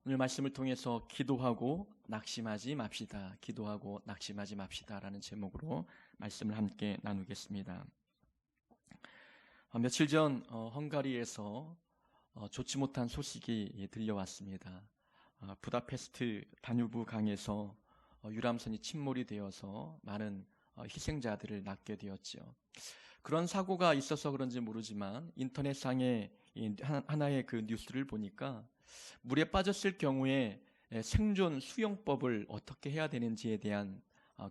오늘 말씀을 통해서 기도하고 낙심하지 맙시다. 기도하고 낙심하지 맙시다라는 제목으로 말씀을 함께 나누겠습니다. 며칠 전 헝가리에서 좋지 못한 소식이 들려왔습니다. 부다페스트 다뉴브 강에서 유람선이 침몰이 되어서 많은 희생자들을 낳게 되었죠. 그런 사고가 있어서 그런지 모르지만 인터넷상에 하나의 그 뉴스를 보니까 물에 빠졌을 경우에 생존 수영법을 어떻게 해야 되는지에 대한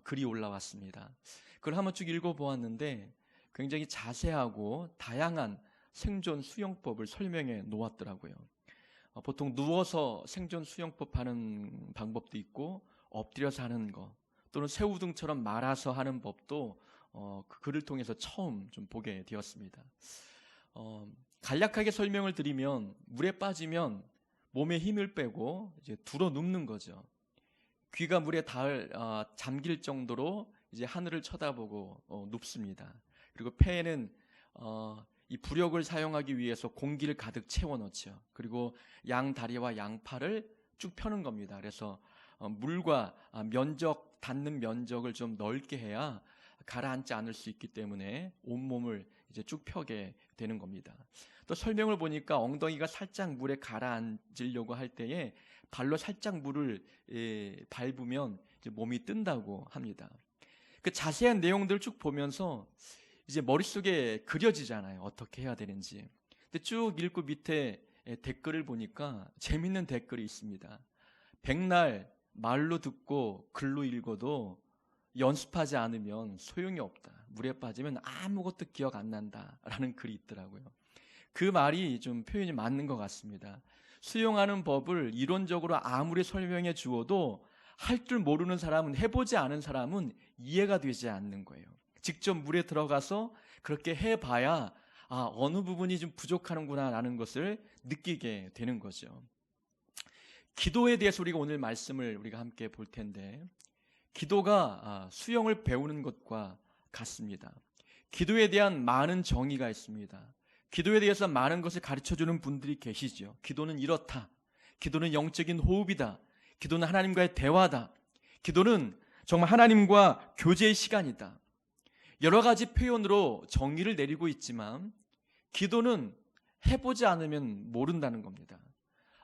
글이 올라왔습니다. 그걸 한번 쭉 읽어보았는데 굉장히 자세하고 다양한 생존 수영법을 설명해 놓았더라고요. 보통 누워서 생존 수영법 하는 방법도 있고 엎드려서 하는 거 또는 새우등처럼 말아서 하는 법도 그 글을 통해서 처음 좀 보게 되었습니다. 간략하게 설명을 드리면 물에 빠지면 몸에 힘을 빼고 이제 들어 눕는 거죠. 귀가 물에 잠길 정도로 이제 하늘을 쳐다보고 눕습니다. 그리고 폐에는 이 부력을 사용하기 위해서 공기를 가득 채워 넣죠. 그리고 양 다리와 양 팔을 쭉 펴는 겁니다. 그래서 물과 닿는 면적을 좀 넓게 해야 가라앉지 않을 수 있기 때문에 온몸을 이제 쭉 펴게 되는 겁니다. 또 설명을 보니까 엉덩이가 살짝 물에 가라앉으려고 할 때에 발로 살짝 물을 밟으면 이제 몸이 뜬다고 합니다. 그 자세한 내용들을 쭉 보면서 이제 머릿속에 그려지잖아요. 어떻게 해야 되는지. 근데 쭉 읽고 밑에 댓글을 보니까 재밌는 댓글이 있습니다. 백날 말로 듣고 글로 읽어도 연습하지 않으면 소용이 없다. 물에 빠지면 아무것도 기억 안 난다. 라는 글이 있더라고요. 그 말이 좀 표현이 맞는 것 같습니다. 수영하는 법을 이론적으로 아무리 설명해 주어도 할 줄 모르는 사람은, 해보지 않은 사람은 이해가 되지 않는 거예요. 직접 물에 들어가서 그렇게 해봐야 어느 부분이 좀 부족하는구나 라는 것을 느끼게 되는 거죠. 기도에 대해서 우리가 오늘 말씀을 우리가 함께 볼 텐데, 기도가 수영을 배우는 것과 같습니다. 기도에 대한 많은 정의가 있습니다. 기도에 대해서 많은 것을 가르쳐주는 분들이 계시죠. 기도는 이렇다. 기도는 영적인 호흡이다. 기도는 하나님과의 대화다. 기도는 정말 하나님과 교제의 시간이다. 여러 가지 표현으로 정의를 내리고 있지만 기도는 해보지 않으면 모른다는 겁니다.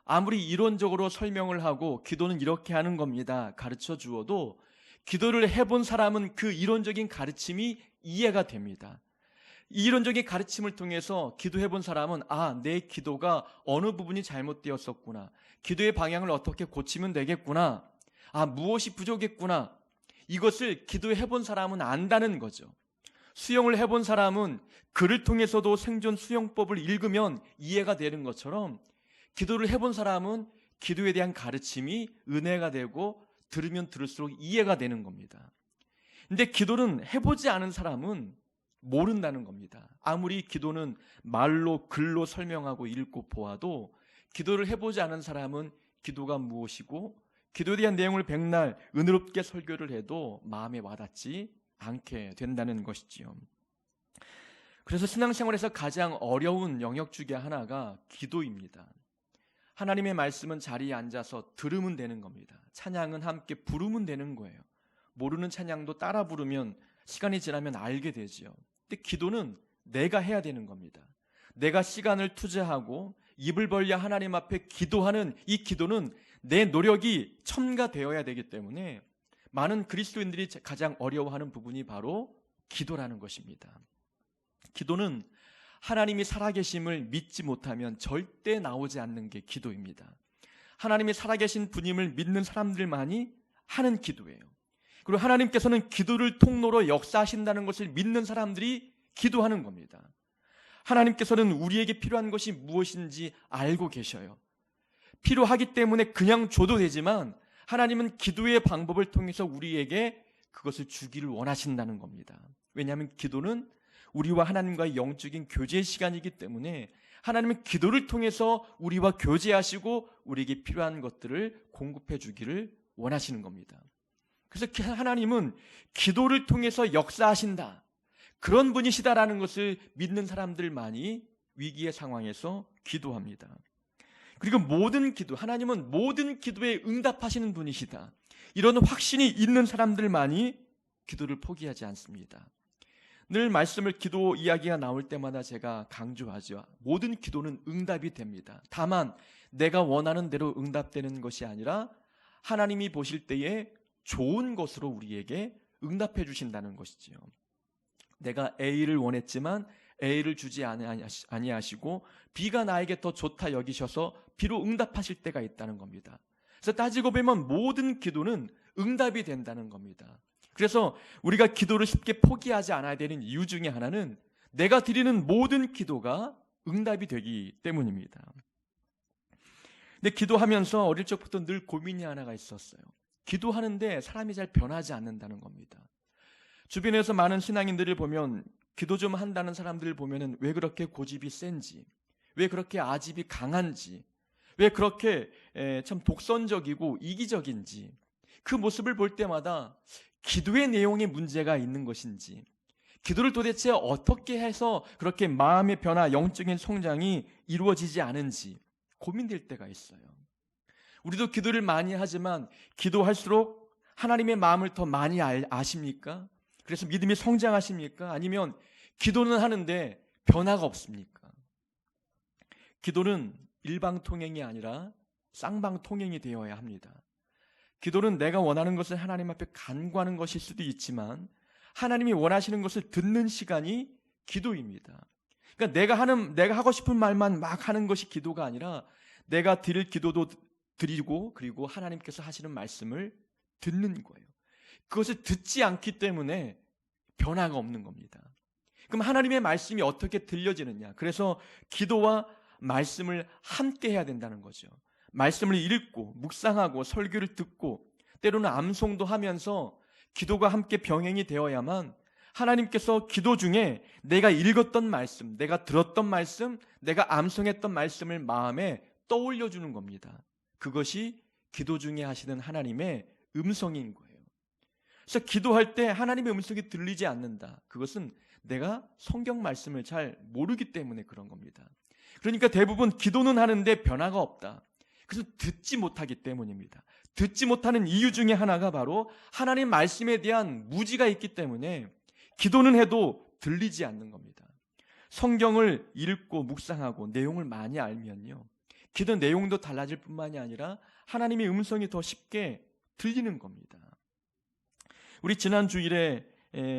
아무리 이론적으로 설명을 하고 기도는 이렇게 하는 겁니다 가르쳐 주어도 기도를 해본 사람은 그 이론적인 가르침이 이해가 됩니다. 이 이론적인 가르침을 통해서 기도해본 사람은 내 기도가 어느 부분이 잘못되었었구나, 기도의 방향을 어떻게 고치면 되겠구나, 무엇이 부족했구나, 이것을 기도해본 사람은 안다는 거죠. 수영을 해본 사람은 글을 통해서도 생존 수영법을 읽으면 이해가 되는 것처럼 기도를 해본 사람은 기도에 대한 가르침이 은혜가 되고 들으면 들을수록 이해가 되는 겁니다. 근데 기도는 해보지 않은 사람은 모른다는 겁니다. 아무리 기도는 말로 글로 설명하고 읽고 보아도 기도를 해보지 않은 사람은 기도가 무엇이고 기도에 대한 내용을 백날 은혜롭게 설교를 해도 마음에 와닿지 않게 된다는 것이지요. 그래서 신앙생활에서 가장 어려운 영역 중에 하나가 기도입니다. 하나님의 말씀은 자리에 앉아서 들으면 되는 겁니다. 찬양은 함께 부르면 되는 거예요. 모르는 찬양도 따라 부르면 시간이 지나면 알게 되지요. 근데 기도는 내가 해야 되는 겁니다. 내가 시간을 투자하고 입을 벌려 하나님 앞에 기도하는 이 기도는 내 노력이 첨가되어야 되기 때문에 많은 그리스도인들이 가장 어려워하는 부분이 바로 기도라는 것입니다. 기도는 하나님이 살아계심을 믿지 못하면 절대 나오지 않는 게 기도입니다. 하나님이 살아계신 분임을 믿는 사람들만이 하는 기도예요. 그리고 하나님께서는 기도를 통로로 역사하신다는 것을 믿는 사람들이 기도하는 겁니다. 하나님께서는 우리에게 필요한 것이 무엇인지 알고 계셔요. 필요하기 때문에 그냥 줘도 되지만 하나님은 기도의 방법을 통해서 우리에게 그것을 주기를 원하신다는 겁니다. 왜냐하면 기도는 우리와 하나님과의 영적인 교제 시간이기 때문에 하나님은 기도를 통해서 우리와 교제하시고 우리에게 필요한 것들을 공급해 주기를 원하시는 겁니다. 그래서 하나님은 기도를 통해서 역사하신다, 그런 분이시다라는 것을 믿는 사람들만이 위기의 상황에서 기도합니다. 그리고 모든 기도, 하나님은 모든 기도에 응답하시는 분이시다. 이런 확신이 있는 사람들만이 기도를 포기하지 않습니다. 늘 말씀을 기도 이야기가 나올 때마다 제가 강조하죠. 모든 기도는 응답이 됩니다. 다만 내가 원하는 대로 응답되는 것이 아니라 하나님이 보실 때에 좋은 것으로 우리에게 응답해 주신다는 것이지요. 내가 A를 원했지만 A를 주지 아니하시고 B가 나에게 더 좋다 여기셔서 B로 응답하실 때가 있다는 겁니다. 그래서 따지고 보면 모든 기도는 응답이 된다는 겁니다. 그래서 우리가 기도를 쉽게 포기하지 않아야 되는 이유 중에 하나는 내가 드리는 모든 기도가 응답이 되기 때문입니다. 근데 기도하면서 어릴 적부터 늘 고민이 하나가 있었어요. 기도하는데 사람이 잘 변하지 않는다는 겁니다. 주변에서 많은 신앙인들을 보면 기도 좀 한다는 사람들을 보면은 왜 그렇게 고집이 센지, 왜 그렇게 아집이 강한지, 왜 그렇게 참 독선적이고 이기적인지, 그 모습을 볼 때마다 기도의 내용에 문제가 있는 것인지, 기도를 도대체 어떻게 해서 그렇게 마음의 변화, 영적인 성장이 이루어지지 않은지 고민될 때가 있어요. 우리도 기도를 많이 하지만 기도할수록 하나님의 마음을 더 많이 아십니까? 그래서 믿음이 성장하십니까? 아니면 기도는 하는데 변화가 없습니까? 기도는 일방통행이 아니라 쌍방통행이 되어야 합니다. 기도는 내가 원하는 것을 하나님 앞에 간구하는 것일 수도 있지만 하나님이 원하시는 것을 듣는 시간이 기도입니다. 그러니까 내가 하고 싶은 말만 막 하는 것이 기도가 아니라 내가 드릴 기도도 드리고 그리고 하나님께서 하시는 말씀을 듣는 거예요. 그것을 듣지 않기 때문에 변화가 없는 겁니다. 그럼 하나님의 말씀이 어떻게 들려지느냐? 그래서 기도와 말씀을 함께 해야 된다는 거죠. 말씀을 읽고 묵상하고 설교를 듣고 때로는 암송도 하면서 기도가 함께 병행이 되어야만 하나님께서 기도 중에 내가 읽었던 말씀, 내가 들었던 말씀, 내가 암송했던 말씀을 마음에 떠올려 주는 겁니다. 그것이 기도 중에 하시는 하나님의 음성인 거예요. 그래서 기도할 때 하나님의 음성이 들리지 않는다. 그것은 내가 성경 말씀을 잘 모르기 때문에 그런 겁니다. 그러니까 대부분 기도는 하는데 변화가 없다. 그래서 듣지 못하기 때문입니다. 듣지 못하는 이유 중에 하나가 바로 하나님 말씀에 대한 무지가 있기 때문에 기도는 해도 들리지 않는 겁니다. 성경을 읽고 묵상하고 내용을 많이 알면요, 기도 내용도 달라질 뿐만이 아니라 하나님의 음성이 더 쉽게 들리는 겁니다. 우리 지난 주일에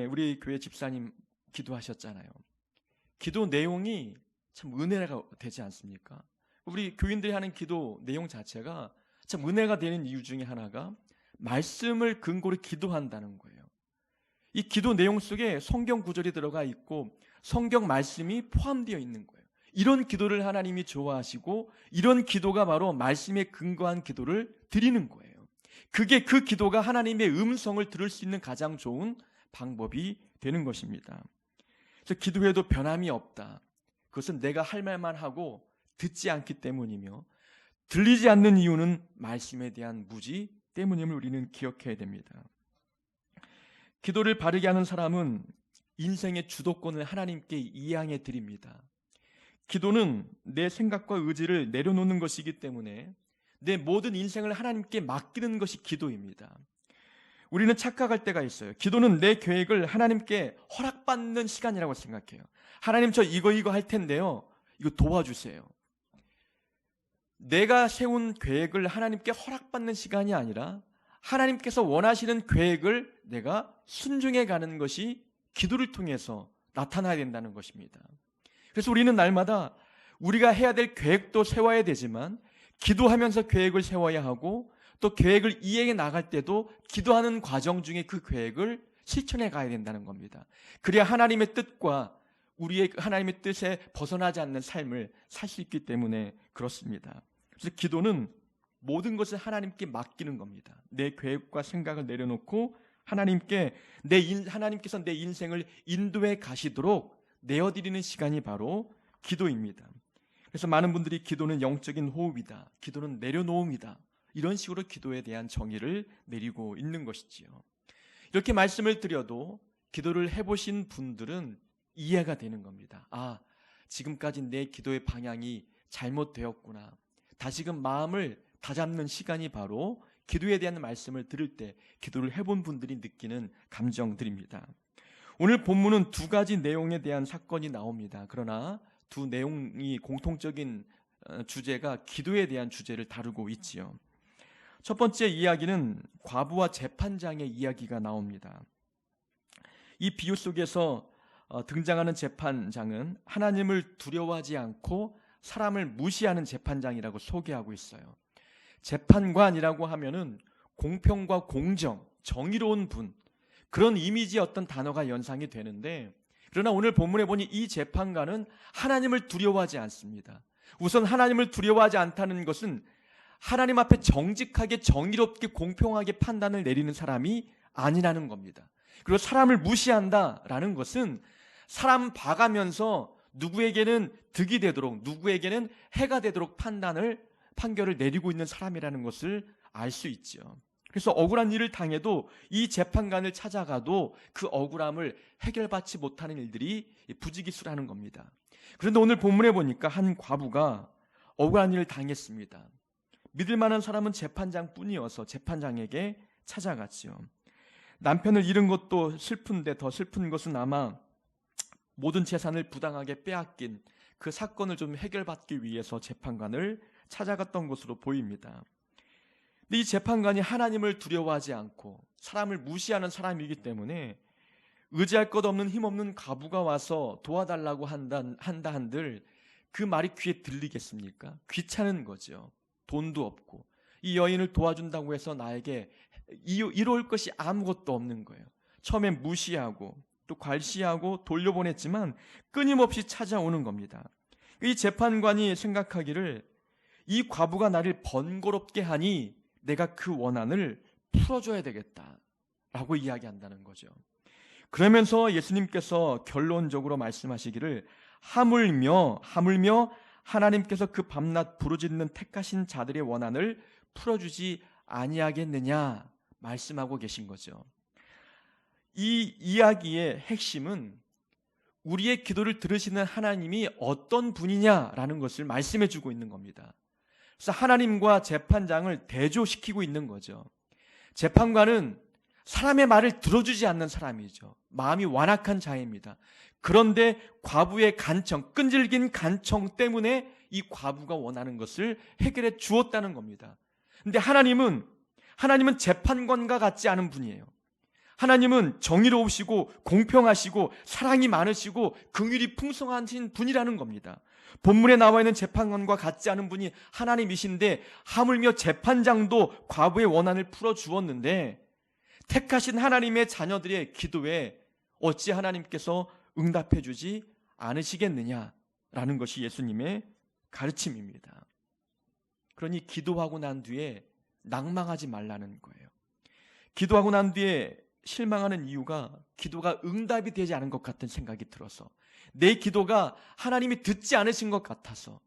우리 교회 집사님 기도하셨잖아요. 기도 내용이 참 은혜가 되지 않습니까? 우리 교인들이 하는 기도 내용 자체가 참 은혜가 되는 이유 중에 하나가 말씀을 근거로 기도한다는 거예요. 이 기도 내용 속에 성경 구절이 들어가 있고 성경 말씀이 포함되어 있는 거예요. 이런 기도를 하나님이 좋아하시고 이런 기도가 바로 말씀에 근거한 기도를 드리는 거예요. 그게 그 기도가 하나님의 음성을 들을 수 있는 가장 좋은 방법이 되는 것입니다. 그래서 기도해도 변함이 없다. 그것은 내가 할 말만 하고 듣지 않기 때문이며 들리지 않는 이유는 말씀에 대한 무지 때문임을 우리는 기억해야 됩니다. 기도를 바르게 하는 사람은 인생의 주도권을 하나님께 이양해 드립니다. 기도는 내 생각과 의지를 내려놓는 것이기 때문에 내 모든 인생을 하나님께 맡기는 것이 기도입니다. 우리는 착각할 때가 있어요. 기도는 내 계획을 하나님께 허락받는 시간이라고 생각해요. 하나님, 저 이거 할 텐데요, 이거 도와주세요. 내가 세운 계획을 하나님께 허락받는 시간이 아니라 하나님께서 원하시는 계획을 내가 순종해 가는 것이 기도를 통해서 나타나야 된다는 것입니다. 그래서 우리는 날마다 우리가 해야 될 계획도 세워야 되지만 기도하면서 계획을 세워야 하고 또 계획을 이행해 나갈 때도 기도하는 과정 중에 그 계획을 실천해 가야 된다는 겁니다. 그래야 하나님의 뜻과 우리의 하나님의 뜻에 벗어나지 않는 삶을 살 수 있기 때문에 그렇습니다. 그래서 기도는 모든 것을 하나님께 맡기는 겁니다. 내 계획과 생각을 내려놓고 하나님께서 내 인생을 인도해 가시도록 내어드리는 시간이 바로 기도입니다. 그래서 많은 분들이 기도는 영적인 호흡이다, 기도는 내려놓음이다, 이런 식으로 기도에 대한 정의를 내리고 있는 것이지요. 이렇게 말씀을 드려도 기도를 해보신 분들은 이해가 되는 겁니다. 아, 지금까지 내 기도의 방향이 잘못되었구나. 다시금 마음을 다잡는 시간이 바로 기도에 대한 말씀을 들을 때 기도를 해본 분들이 느끼는 감정들입니다. 오늘 본문은 두 가지 내용에 대한 사건이 나옵니다. 그러나 두 내용이 공통적인 주제가 기도에 대한 주제를 다루고 있지요. 첫 번째 이야기는 과부와 재판장의 이야기가 나옵니다. 이 비유 속에서 등장하는 재판장은 하나님을 두려워하지 않고 사람을 무시하는 재판장이라고 소개하고 있어요. 재판관이라고 하면은 공평과 공정, 정의로운 분, 그런 이미지의 어떤 단어가 연상이 되는데, 그러나 오늘 본문에 보니 이 재판관은 하나님을 두려워하지 않습니다. 우선 하나님을 두려워하지 않다는 것은 하나님 앞에 정직하게 정의롭게 공평하게 판단을 내리는 사람이 아니라는 겁니다. 그리고 사람을 무시한다라는 것은 사람 봐가면서 누구에게는 득이 되도록 누구에게는 해가 되도록 판결을 내리고 있는 사람이라는 것을 알 수 있죠. 그래서 억울한 일을 당해도 이 재판관을 찾아가도 그 억울함을 해결받지 못하는 일들이 부지기수라는 겁니다. 그런데 오늘 본문에 보니까 한 과부가 억울한 일을 당했습니다. 믿을 만한 사람은 재판장뿐이어서 재판장에게 찾아갔지요. 남편을 잃은 것도 슬픈데 더 슬픈 것은 아마 모든 재산을 부당하게 빼앗긴 그 사건을 좀 해결받기 위해서 재판관을 찾아갔던 것으로 보입니다. 근데 이 재판관이 하나님을 두려워하지 않고 사람을 무시하는 사람이기 때문에 의지할 것 없는 힘없는 과부가 와서 도와달라고 한다 한들 그 말이 귀에 들리겠습니까? 귀찮은 거죠. 돈도 없고 이 여인을 도와준다고 해서 나에게 이로울 것이 아무것도 없는 거예요. 처음엔 무시하고 또 괄시하고 돌려보냈지만 끊임없이 찾아오는 겁니다. 이 재판관이 생각하기를 이 과부가 나를 번거롭게 하니 내가 그 원한을 풀어줘야 되겠다라고 이야기한다는 거죠. 그러면서 예수님께서 결론적으로 말씀하시기를 하물며 하나님께서 그 밤낮 부르짖는 택하신 자들의 원한을 풀어주지 아니하겠느냐 말씀하고 계신 거죠. 이 이야기의 핵심은 우리의 기도를 들으시는 하나님이 어떤 분이냐라는 것을 말씀해 주고 있는 겁니다. 그래서 하나님과 재판장을 대조시키고 있는 거죠. 재판관은 사람의 말을 들어주지 않는 사람이죠. 마음이 완악한 자입니다. 그런데 과부의 간청, 끈질긴 간청 때문에 이 과부가 원하는 것을 해결해 주었다는 겁니다. 근데 하나님은 재판관과 같지 않은 분이에요. 하나님은 정의로우시고 공평하시고 사랑이 많으시고 긍휼이 풍성하신 분이라는 겁니다. 본문에 나와 있는 재판관과 같지 않은 분이 하나님이신데 하물며 재판장도 과부의 원한을 풀어주었는데 택하신 하나님의 자녀들의 기도에 어찌 하나님께서 응답해 주지 않으시겠느냐라는 것이 예수님의 가르침입니다. 그러니 기도하고 난 뒤에 낭망하지 말라는 거예요. 기도하고 난 뒤에 실망하는 이유가 기도가 응답이 되지 않은 것 같은 생각이 들어서, 내 기도가 하나님이 듣지 않으신 것 같아서,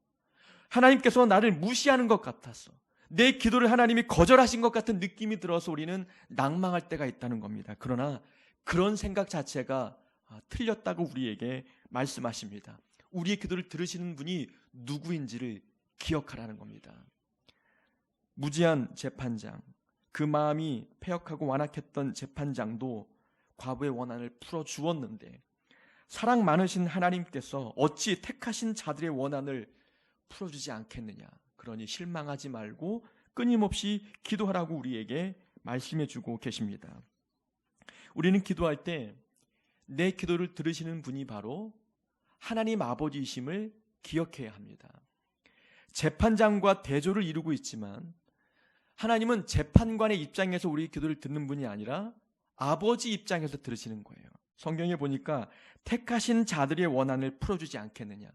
하나님께서 나를 무시하는 것 같아서, 내 기도를 하나님이 거절하신 것 같은 느낌이 들어서 우리는 낭망할 때가 있다는 겁니다. 그러나 그런 생각 자체가 틀렸다고 우리에게 말씀하십니다. 우리의 기도를 들으시는 분이 누구인지를 기억하라는 겁니다. 무지한 재판장, 그 마음이 패역하고 완악했던 재판장도 과부의 원한을 풀어주었는데 사랑 많으신 하나님께서 어찌 택하신 자들의 원한을 풀어주지 않겠느냐. 그러니 실망하지 말고 끊임없이 기도하라고 우리에게 말씀해주고 계십니다. 우리는 기도할 때 내 기도를 들으시는 분이 바로 하나님 아버지이심을 기억해야 합니다. 재판장과 대조를 이루고 있지만 하나님은 재판관의 입장에서 우리 기도를 듣는 분이 아니라 아버지 입장에서 들으시는 거예요. 성경에 보니까 택하신 자들의 원한을 풀어주지 않겠느냐.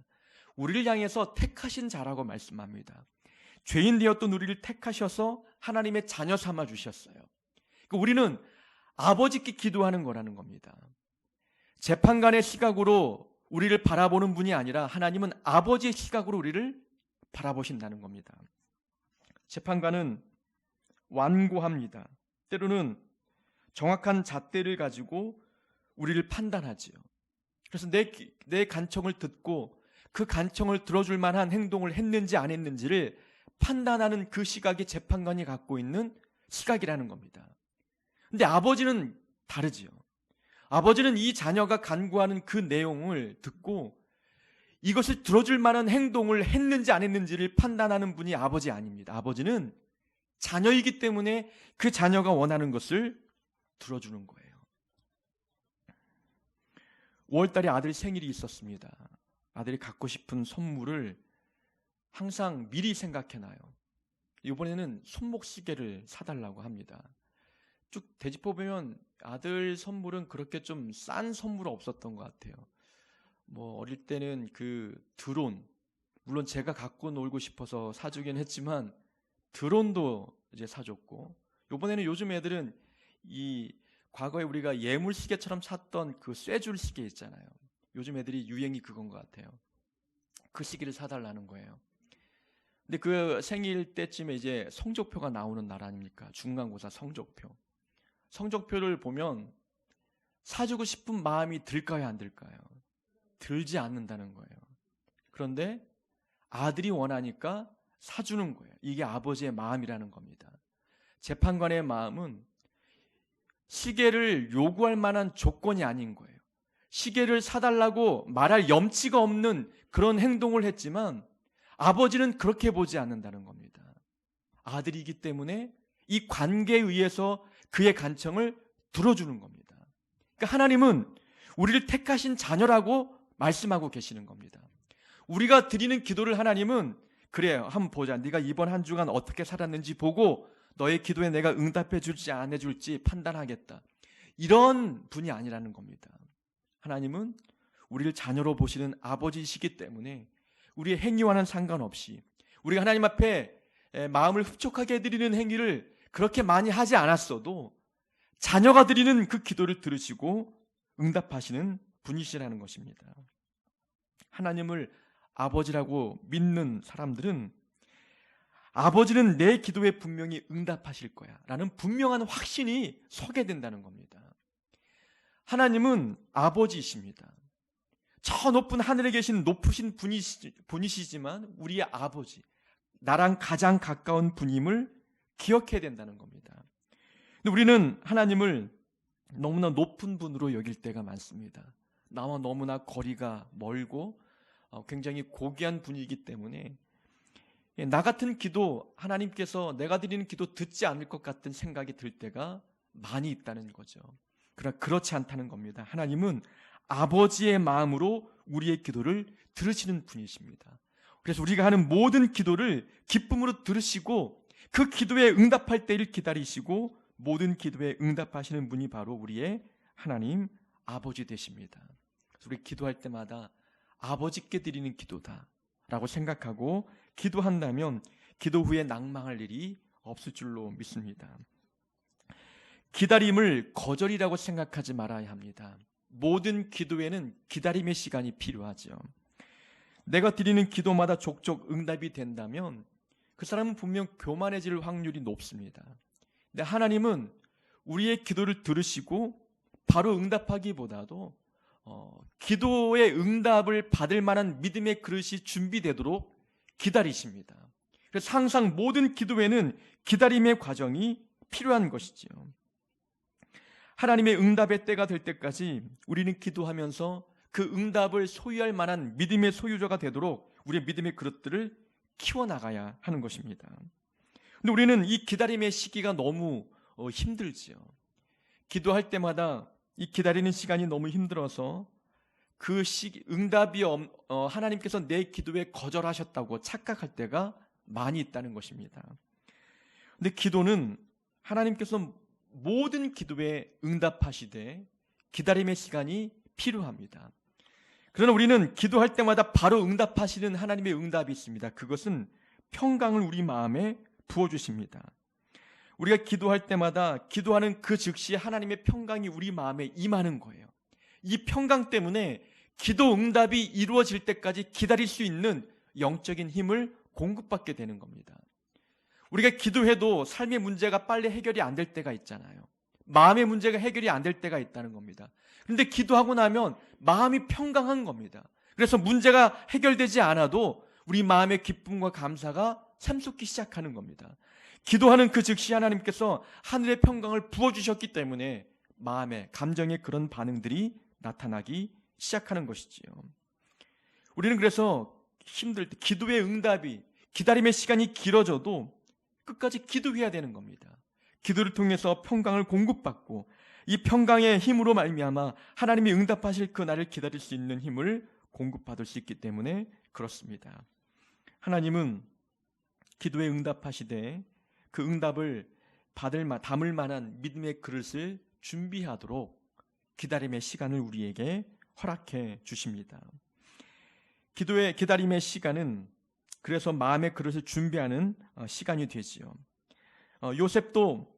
우리를 향해서 택하신 자라고 말씀합니다. 죄인 되었던 우리를 택하셔서 하나님의 자녀 삼아 주셨어요. 그러니까 우리는 아버지께 기도하는 거라는 겁니다. 재판관의 시각으로 우리를 바라보는 분이 아니라 하나님은 아버지의 시각으로 우리를 바라보신다는 겁니다. 재판관은 완고합니다. 때로는 정확한 잣대를 가지고 우리를 판단하지요. 그래서 내 간청을 듣고 그 간청을 들어줄 만한 행동을 했는지 안 했는지를 판단하는 그 시각이 재판관이 갖고 있는 시각이라는 겁니다. 근데 아버지는 다르지요. 아버지는 이 자녀가 간구하는 그 내용을 듣고 이것을 들어줄 만한 행동을 했는지 안 했는지를 판단하는 분이 아버지 아닙니다. 아버지는 자녀이기 때문에 그 자녀가 원하는 것을 들어주는 거예요. 5월달에 아들 생일이 있었습니다. 아들이 갖고 싶은 선물을 항상 미리 생각해놔요. 이번에는 손목시계를 사달라고 합니다. 쭉 되짚어보면 아들 선물은 그렇게 좀 싼 선물은 없었던 것 같아요. 뭐 어릴 때는 그 드론, 물론 제가 갖고 놀고 싶어서 사주긴 했지만 드론도 이제 사줬고, 이번에는 요즘 애들은 이 과거에 우리가 예물시계처럼 샀던 그 쇠줄 시계 있잖아요. 요즘 애들이 유행이 그건 것 같아요. 그 시계를 사달라는 거예요. 근데 그 생일 때쯤에 이제 성적표가 나오는 날 아닙니까? 중간고사 성적표. 성적표를 보면 사주고 싶은 마음이 들까요, 안 들까요? 들지 않는다는 거예요. 그런데 아들이 원하니까 사주는 거예요. 이게 아버지의 마음이라는 겁니다. 재판관의 마음은 시계를 요구할 만한 조건이 아닌 거예요. 시계를 사달라고 말할 염치가 없는 그런 행동을 했지만 아버지는 그렇게 보지 않는다는 겁니다. 아들이기 때문에 이 관계에 의해서 그의 간청을 들어주는 겁니다. 그러니까 하나님은 우리를 택하신 자녀라고 말씀하고 계시는 겁니다. 우리가 드리는 기도를 하나님은 그래요, 한번 보자. 네가 이번 한 주간 어떻게 살았는지 보고 너의 기도에 내가 응답해 줄지 안 해줄지 판단하겠다. 이런 분이 아니라는 겁니다. 하나님은 우리를 자녀로 보시는 아버지이시기 때문에 우리의 행위와는 상관없이 우리가 하나님 앞에 마음을 흡족하게 해드리는 행위를 그렇게 많이 하지 않았어도 자녀가 드리는 그 기도를 들으시고 응답하시는 분이시라는 것입니다. 하나님을 아버지라고 믿는 사람들은 아버지는 내 기도에 분명히 응답하실 거야 라는 분명한 확신이 서게 된다는 겁니다. 하나님은 아버지이십니다. 저 높은 하늘에 계신 높으신 분이시지만 우리의 아버지, 나랑 가장 가까운 분임을 기억해야 된다는 겁니다. 근데 우리는 하나님을 너무나 높은 분으로 여길 때가 많습니다. 나와 너무나 거리가 멀고 굉장히 고귀한 분이기 때문에 나 같은 기도 하나님께서 내가 드리는 기도 듣지 않을 것 같은 생각이 들 때가 많이 있다는 거죠. 그러나 그렇지 않다는 겁니다. 하나님은 아버지의 마음으로 우리의 기도를 들으시는 분이십니다. 그래서 우리가 하는 모든 기도를 기쁨으로 들으시고 그 기도에 응답할 때를 기다리시고 모든 기도에 응답하시는 분이 바로 우리의 하나님 아버지 되십니다. 그래서 우리 기도할 때마다 아버지께 드리는 기도다 라고 생각하고 기도한다면 기도 후에 낭망할 일이 없을 줄로 믿습니다. 기다림을 거절이라고 생각하지 말아야 합니다. 모든 기도에는 기다림의 시간이 필요하죠. 내가 드리는 기도마다 족족 응답이 된다면 그 사람은 분명 교만해질 확률이 높습니다. 근데 하나님은 우리의 기도를 들으시고 바로 응답하기보다도 기도의 응답을 받을 만한 믿음의 그릇이 준비되도록 기다리십니다. 그래서 항상 모든 기도에는 기다림의 과정이 필요한 것이지요. 하나님의 응답의 때가 될 때까지 우리는 기도하면서 그 응답을 소유할 만한 믿음의 소유자가 되도록 우리의 믿음의 그릇들을 키워나가야 하는 것입니다. 근데 우리는 이 기다림의 시기가 너무 힘들지요. 기도할 때마다 이 기다리는 시간이 너무 힘들어서 그 시기, 응답이 하나님께서 내 기도에 거절하셨다고 착각할 때가 많이 있다는 것입니다. 근데 기도는 하나님께서 모든 기도에 응답하시되 기다림의 시간이 필요합니다. 그러나 우리는 기도할 때마다 바로 응답하시는 하나님의 응답이 있습니다. 그것은 평강을 우리 마음에 부어주십니다. 우리가 기도할 때마다 기도하는 그 즉시 하나님의 평강이 우리 마음에 임하는 거예요. 이 평강 때문에 기도 응답이 이루어질 때까지 기다릴 수 있는 영적인 힘을 공급받게 되는 겁니다. 우리가 기도해도 삶의 문제가 빨리 해결이 안 될 때가 있잖아요. 마음의 문제가 해결이 안 될 때가 있다는 겁니다. 그런데 기도하고 나면 마음이 평강한 겁니다. 그래서 문제가 해결되지 않아도 우리 마음의 기쁨과 감사가 샘솟기 시작하는 겁니다. 기도하는 그 즉시 하나님께서 하늘의 평강을 부어주셨기 때문에 마음에, 감정에 그런 반응들이 나타나기 시작하는 것이지요. 우리는 그래서 힘들 때 기도의 응답이, 기다림의 시간이 길어져도 끝까지 기도해야 되는 겁니다. 기도를 통해서 평강을 공급받고 이 평강의 힘으로 말미암아 하나님이 응답하실 그 날을 기다릴 수 있는 힘을 공급받을 수 있기 때문에 그렇습니다. 하나님은 기도에 응답하시되 그 응답을 담을 만한 믿음의 그릇을 준비하도록 기다림의 시간을 우리에게 허락해 주십니다. 기다림의 시간은 그래서 마음의 그릇을 준비하는 시간이 되지요. 요셉도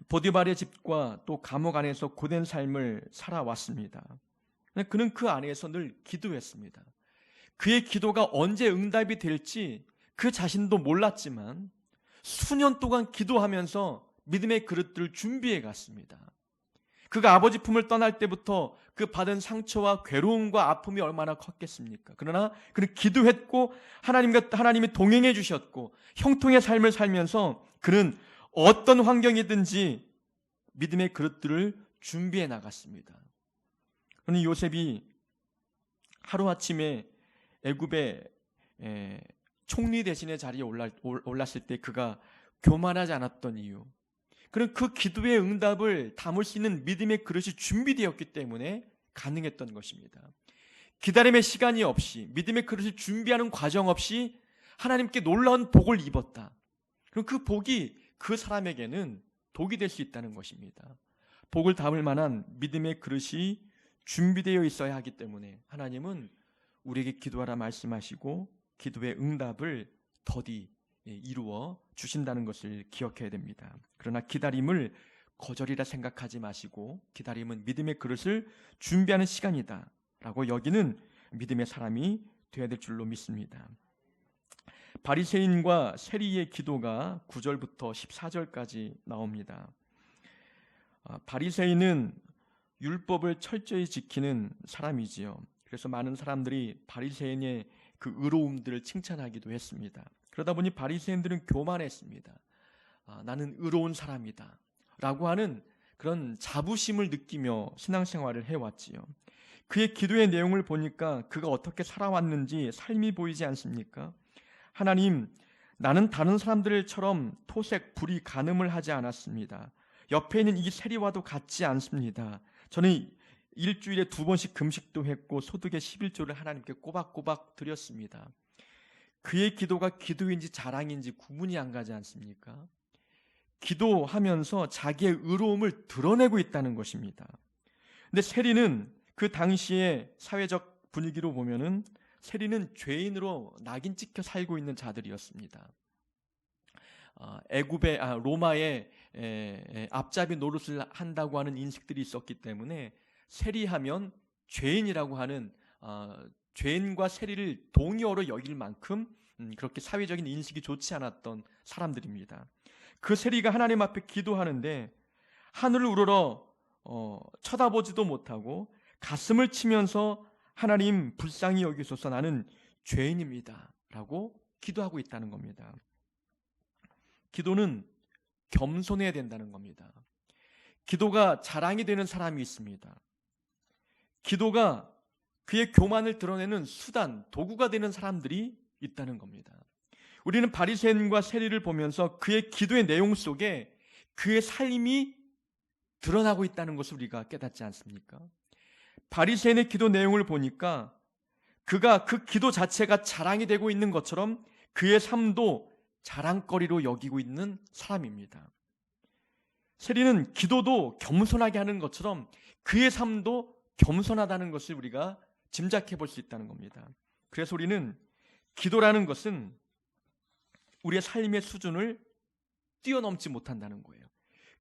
보디발의 집과 또 감옥 안에서 고된 삶을 살아왔습니다. 그는 그 안에서 늘 기도했습니다. 그의 기도가 언제 응답이 될지 그 자신도 몰랐지만 수년 동안 기도하면서 믿음의 그릇들을 준비해 갔습니다. 그가 아버지 품을 떠날 때부터 그 받은 상처와 괴로움과 아픔이 얼마나 컸겠습니까? 그러나 그는 기도했고 하나님이 동행해 주셨고 형통의 삶을 살면서 그는 어떤 환경이든지 믿음의 그릇들을 준비해 나갔습니다. 그는 요셉이 하루아침에 애굽의 총리 대신의 자리에 올랐을 때 그가 교만하지 않았던 이유, 그는 그 기도의 응답을 담을 수 있는 믿음의 그릇이 준비되었기 때문에 가능했던 것입니다. 기다림의 시간이 없이, 믿음의 그릇을 준비하는 과정 없이 하나님께 놀라운 복을 입었다. 그럼 그 복이 그 사람에게는 독이 될 수 있다는 것입니다. 복을 담을 만한 믿음의 그릇이 준비되어 있어야 하기 때문에 하나님은 우리에게 기도하라 말씀하시고 기도의 응답을 더디 이루어 주신다는 것을 기억해야 됩니다. 그러나 기다림을 거절이라 생각하지 마시고 기다림은 믿음의 그릇을 준비하는 시간이다 라고 여기는 믿음의 사람이 되어야 될 줄로 믿습니다. 바리새인과 세리의 기도가 9절부터 14절까지 나옵니다. 바리새인은 율법을 철저히 지키는 사람이지요. 그래서 많은 사람들이 바리새인의 그 의로움들을 칭찬하기도 했습니다. 그러다 보니 바리새인들은 교만했습니다. 나는 의로운 사람이다 라고 하는 그런 자부심을 느끼며 신앙생활을 해왔지요. 그의 기도의 내용을 보니까 그가 어떻게 살아왔는지 삶이 보이지 않습니까? 하나님, 나는 다른 사람들처럼 토색, 불의, 간음을 하지 않았습니다. 옆에 있는 이 세리와도 같지 않습니다. 저는 일주일에 2번씩 금식도 했고 소득의 11조를 하나님께 꼬박꼬박 드렸습니다. 그의 기도가 기도인지 자랑인지 구분이 안 가지 않습니까? 기도하면서 자기의 의로움을 드러내고 있다는 것입니다. 근데 세리는 그 당시의 사회적 분위기로 보면은 세리는 죄인으로 낙인 찍혀 살고 있는 자들이었습니다. 로마의 앞잡이 노릇을 한다고 하는 인식들이 있었기 때문에 세리하면 죄인이라고 하는 죄인과 세리를 동의어로 여길 만큼 그렇게 사회적인 인식이 좋지 않았던 사람들입니다. 그 세리가 하나님 앞에 기도하는데 하늘을 우러러 쳐다보지도 못하고 가슴을 치면서 하나님 불쌍히 여기소서 나는 죄인입니다 라고 기도하고 있다는 겁니다. 기도는 겸손해야 된다는 겁니다. 기도가 자랑이 되는 사람이 있습니다. 기도가 그의 교만을 드러내는 수단, 도구가 되는 사람들이 있다는 겁니다. 우리는 바리새인과 세리를 보면서 그의 기도의 내용 속에 그의 삶이 드러나고 있다는 것을 우리가 깨닫지 않습니까? 바리새인의 기도 내용을 보니까 그가 그 기도 자체가 자랑이 되고 있는 것처럼 그의 삶도 자랑거리로 여기고 있는 사람입니다. 세리는 기도도 겸손하게 하는 것처럼 그의 삶도 겸손하다는 것을 우리가 짐작해 볼 수 있다는 겁니다. 그래서 우리는 기도라는 것은 우리의 삶의 수준을 뛰어넘지 못한다는 거예요.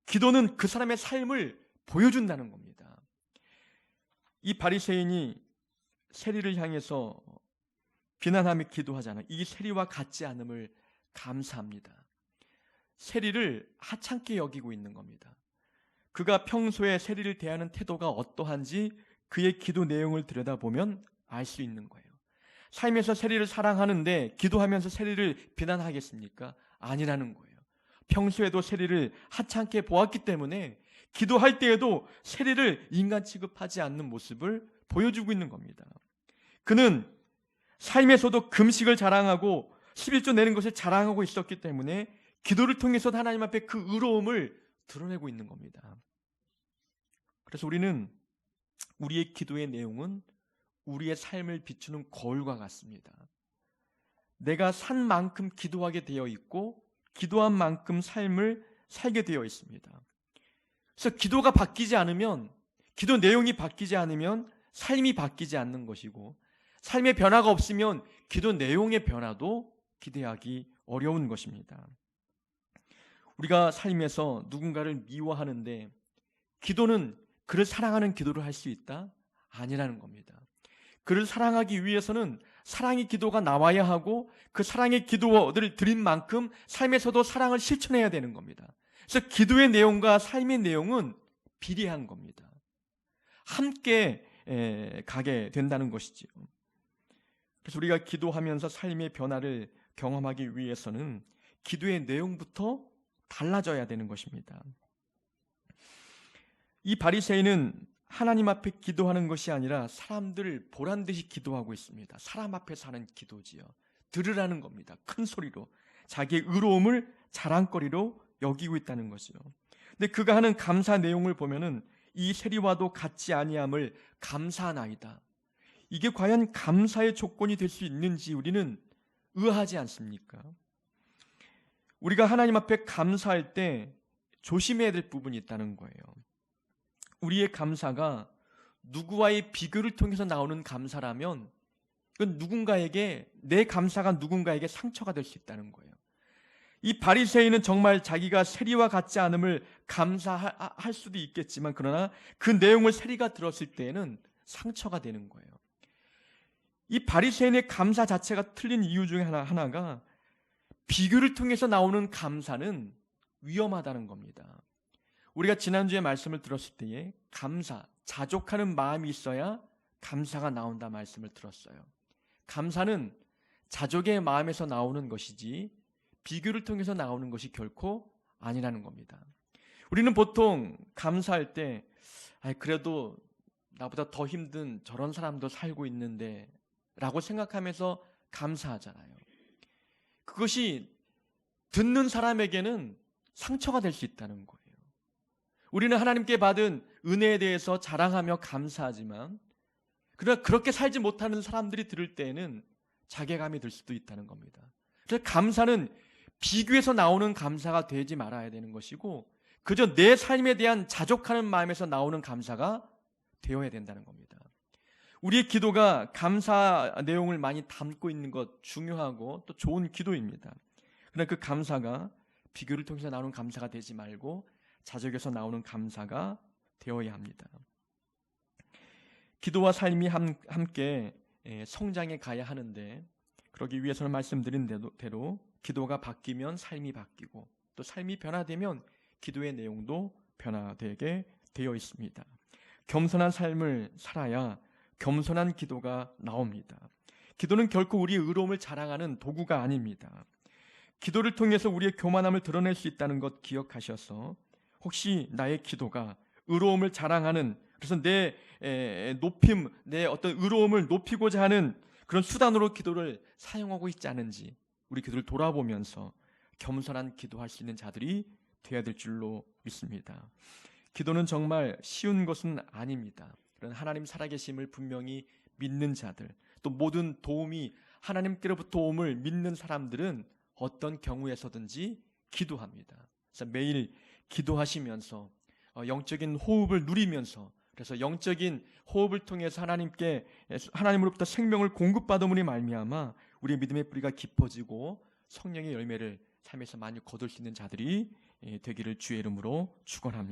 기도는 그 사람의 삶을 보여준다는 겁니다. 이 바리새인이 세리를 향해서 비난하며 기도하잖아요. 이 세리와 같지 않음을 감사합니다. 세리를 하찮게 여기고 있는 겁니다. 그가 평소에 세리를 대하는 태도가 어떠한지 그의 기도 내용을 들여다보면 알 수 있는 거예요. 삶에서 세리를 사랑하는데 기도하면서 세리를 비난하겠습니까? 아니라는 거예요. 평소에도 세리를 하찮게 보았기 때문에 기도할 때에도 세리를 인간 취급하지 않는 모습을 보여주고 있는 겁니다. 그는 삶에서도 금식을 자랑하고 11조 내는 것을 자랑하고 있었기 때문에 기도를 통해서 하나님 앞에 그 의로움을 드러내고 있는 겁니다. 그래서 우리는 우리의 기도의 내용은 우리의 삶을 비추는 거울과 같습니다. 내가 산 만큼 기도하게 되어 있고 기도한 만큼 삶을 살게 되어 있습니다. 그래서 기도가 바뀌지 않으면, 기도 내용이 바뀌지 않으면 삶이 바뀌지 않는 것이고, 삶의 변화가 없으면 기도 내용의 변화도 기대하기 어려운 것입니다. 우리가 삶에서 누군가를 미워하는데 기도는 그를 사랑하는 기도를 할 수 있다? 아니라는 겁니다. 그를 사랑하기 위해서는 사랑의 기도가 나와야 하고 그 사랑의 기도를 드린 만큼 삶에서도 사랑을 실천해야 되는 겁니다. 그래서 기도의 내용과 삶의 내용은 비례한 겁니다. 함께 가게 된다는 것이지요. 그래서 우리가 기도하면서 삶의 변화를 경험하기 위해서는 기도의 내용부터 달라져야 되는 것입니다. 이 바리새인은 하나님 앞에 기도하는 것이 아니라 사람들을 보란 듯이 기도하고 있습니다. 사람 앞에서 하는 기도지요. 들으라는 겁니다. 큰 소리로 자기의 의로움을 자랑거리로 여기고 있다는 거죠. 근데 그가 하는 감사 내용을 보면은 이 세리와도 같지 아니함을 감사하나이다. 이게 과연 감사의 조건이 될 수 있는지 우리는 의아하지 않습니까? 우리가 하나님 앞에 감사할 때 조심해야 될 부분이 있다는 거예요. 우리의 감사가 누구와의 비교를 통해서 나오는 감사라면 그건 누군가에게, 내 감사가 누군가에게 상처가 될 수 있다는 거예요. 이 바리새인은 정말 자기가 세리와 같지 않음을 감사할 수도 있겠지만 그러나 그 내용을 세리가 들었을 때에는 상처가 되는 거예요. 이 바리새인의 감사 자체가 틀린 이유 중에 하나가 비교를 통해서 나오는 감사는 위험하다는 겁니다. 우리가 지난주에 말씀을 들었을 때에 감사, 자족하는 마음이 있어야 감사가 나온다 말씀을 들었어요. 감사는 자족의 마음에서 나오는 것이지 비교를 통해서 나오는 것이 결코 아니라는 겁니다. 우리는 보통 감사할 때 그래도 나보다 더 힘든 저런 사람도 살고 있는데 라고 생각하면서 감사하잖아요. 그것이 듣는 사람에게는 상처가 될 수 있다는 거예요. 우리는 하나님께 받은 은혜에 대해서 자랑하며 감사하지만 그러나 그렇게 살지 못하는 사람들이 들을 때에는 자괴감이 들 수도 있다는 겁니다. 그래서 감사는 비교에서 나오는 감사가 되지 말아야 되는 것이고 그저 내 삶에 대한 자족하는 마음에서 나오는 감사가 되어야 된다는 겁니다. 우리의 기도가 감사 내용을 많이 담고 있는 것 중요하고 또 좋은 기도입니다. 그러나 그 감사가 비교를 통해서 나오는 감사가 되지 말고 자족에서 나오는 감사가 되어야 합니다. 기도와 삶이 함께 성장해 가야 하는데 그러기 위해서는 말씀드린 대로 기도가 바뀌면 삶이 바뀌고 또 삶이 변화되면 기도의 내용도 변화되게 되어 있습니다. 겸손한 삶을 살아야 겸손한 기도가 나옵니다. 기도는 결코 우리의 의로움을 자랑하는 도구가 아닙니다. 기도를 통해서 우리의 교만함을 드러낼 수 있다는 것 기억하셔서 혹시 나의 기도가 의로움을 자랑하는, 그래서 내 어떤 의로움을 높이고자 하는 그런 수단으로 기도를 사용하고 있지 않은지 우리 기도를 돌아보면서 겸손한 기도할 수 있는 자들이 되어야 될 줄로 믿습니다. 기도는 정말 쉬운 것은 아닙니다. 그런 하나님 살아계심을 분명히 믿는 자들, 또 모든 도움이 하나님께로부터 옴을 믿는 사람들은 어떤 경우에서든지 기도합니다. 그래서 매일 기도하시면서 영적인 호흡을 누리면서, 그래서 영적인 호흡을 통해서 하나님으로부터 생명을 공급받음으로 말미암아 우리의 믿음의 뿌리가 깊어지고 성령의 열매를 삶에서 많이 거둘 수 있는 자들이 되기를 주의 이름으로 축원합니다.